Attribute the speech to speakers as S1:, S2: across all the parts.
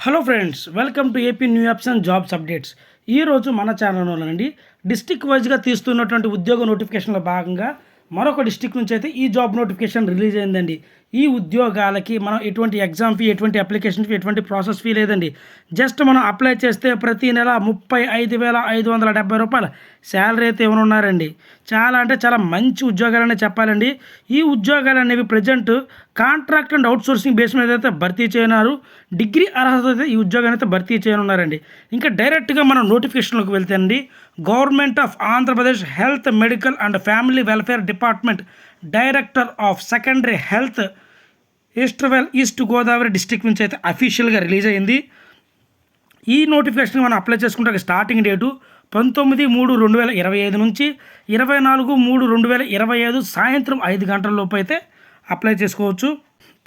S1: Hello friends, welcome to AP new apps and jobs updates. ఈరోజు మన ఛానల్లోనండి district వైజ్గా తీస్తున్నటువంటి ఉద్యోగ నోటిఫికేషన్లో భాగంగా మరొక డిస్టిక్ నుంచి అయితే ఈ జాబ్ నోటిఫికేషన్ రిలీజ్ అయిందండి. ఈ ఉద్యోగాలకి మనం ఎటువంటి ఎగ్జామ్ ఫీ, ఎటువంటి అప్లికేషన్ ఫీ, ఎటువంటి ప్రాసెస్ ఫీ లేదండి. జస్ట్ మనం అప్లై చేస్తే ప్రతి నెల 35,570 రూపాయల శాలరీ అయితే ఇవ్వనున్నారండి. చాలా అంటే చాలా మంచి ఉద్యోగాలనే చెప్పాలండి. ఈ ఉద్యోగాలు అనేవి present contract and outsourcing base మీద అయితే భర్తీ చేయనున్నారు. డిగ్రీ అర్హత అయితే ఈ ఉద్యోగాన్ని అయితే భర్తీ చేయనున్నారండి. ఇంకా డైరెక్ట్గా మనం నోటిఫికేషన్లోకి వెళ్తే అండి, government of Andhra Pradesh health, medical and family welfare department director of secondary health east Godavari district నుంచి అయితే అఫీషియల్గా రిలీజ్ అయింది. ఈ నోటిఫికేషన్ మనం అప్లై చేసుకుంటే స్టార్టింగ్ డేటు 19/3/2025 నుంచి 24/3/2025 సాయంత్రం 5 గంటల లోపు అయితే అప్లై చేసుకోవచ్చు.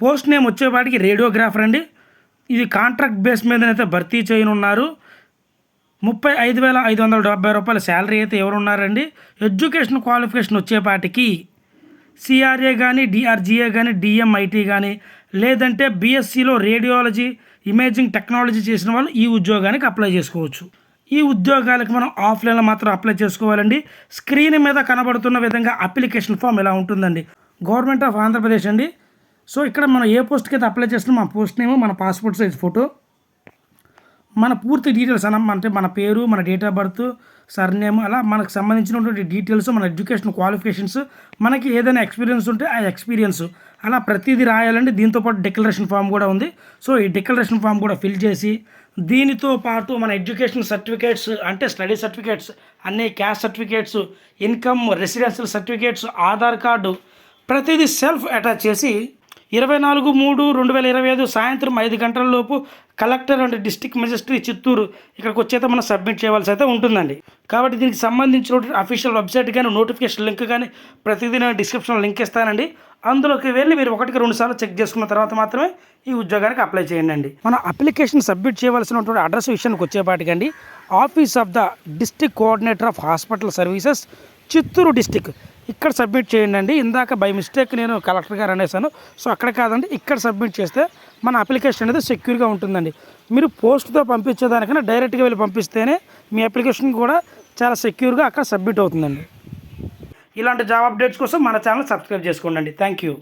S1: పోస్ట్ నేమ్ వచ్చేవాటికి రేడియోగ్రాఫర్ అండి. ఇది కాంట్రాక్ట్ బేస్ మీదనైతే భర్తీ చేయనున్నారు. 35,570 రూపాయల శాలరీ అయితే ఎవరున్నారండి. ఎడ్యుకేషన్ క్వాలిఫికేషన్ వచ్చేపాటికి సిఆర్ఏ కానీ, డిఆర్జీఏ కానీ, డిఎంఐటీ కానీ, లేదంటే బీఎస్సీలో రేడియాలజీ ఇమేజింగ్ టెక్నాలజీ చేసిన వాళ్ళు ఈ ఉద్యోగానికి అప్లై చేసుకోవచ్చు. ఈ ఉద్యోగాలకు మనం ఆఫ్లైన్లో మాత్రం అప్లై చేసుకోవాలండి. స్క్రీన్ మీద కనబడుతున్న విధంగా అప్లికేషన్ ఫామ్ ఇలా ఉంటుందండి. గవర్నమెంట్ ఆఫ్ ఆంధ్రప్రదేశ్ అండి. సో ఇక్కడ మనం ఏ పోస్ట్కి అయితే అప్లై చేస్తున్నాం ఆ పోస్ట్ నేమ్, మన పాస్పోర్ట్ సైజ్ ఫోటో, మన పూర్తి డీటెయిల్స్ అంటే మన పేరు, మన డేట్ ఆఫ్ బర్త్, సర్నేమ్, అలా మనకు సంబంధించినటువంటి డీటెయిల్స్, మన ఎడ్యుకేషన్ క్వాలిఫికేషన్స్, మనకి ఏదైనా ఎక్స్పీరియన్స్ ఉంటే ఆ ఎక్స్పీరియన్స్, అలా ప్రతిదీ రాయాలండి. దీంతోపాటు డిక్లరేషన్ ఫామ్ కూడా ఉంది. సో ఈ డిక్లరేషన్ ఫామ్ కూడా ఫిల్ చేసి, దీనితో పాటు మన ఎడ్యుకేషన్ సర్టిఫికేట్స్ అంటే స్టడీ సర్టిఫికేట్స్ అన్నీ, caste certificates, income, residential certificates, Aadhaar card, ప్రతిదీ సెల్ఫ్ అటాచ్ చేసి 24/3/2025 సాయంత్రం 5 గంటల లోపు collector and district magistrate Chittoor ఇక్కడికి వచ్చేతే మనం సబ్మిట్ చేయవలసి అయితే ఉంటుందండి. కాబట్టి దీనికి సంబంధించిన అఫీషియల్ వెబ్సైట్ కానీ, నోటిఫికేషన్ లింక్ కానీ ప్రతిదీ నేను డిస్క్రిప్షన్లో లింక్ ఇస్తానండి. అందులోకి వెళ్ళి మీరు 1-2 సార్లు చెక్ చేసుకున్న తర్వాత మాత్రమే ఈ ఉద్యోగానికి అప్లై చేయండి. మన అప్లికేషన్ సబ్మిట్ చేయవలసినటువంటి అడ్రస్ విషయానికి వచ్చేపాటికండి, office of the district coordinator of hospital services, Chittoor district, ఇక్కడ సబ్మిట్ చేయండి. ఇందాక బై మిస్టేక్ నేను కలెక్టర్ గారు అనేసాను. సో అక్కడ కాదండి, ఇక్కడ సబ్మిట్ చేస్తే మన అప్లికేషన్ అనేది సెక్యూర్గా ఉంటుందండి. మీరు పోస్ట్తో పంపించేదానికన్నా డైరెక్ట్గా వెళ్ళి పంపిస్తేనే మీ అప్లికేషన్ కూడా చాలా సెక్యూర్గా అక్కడ సబ్మిట్ అవుతుందండి. ఇలాంటి జాబ్ అప్డేట్స్ కోసం మన ఛానల్ సబ్స్క్రైబ్ చేసుకోండి. Thank you.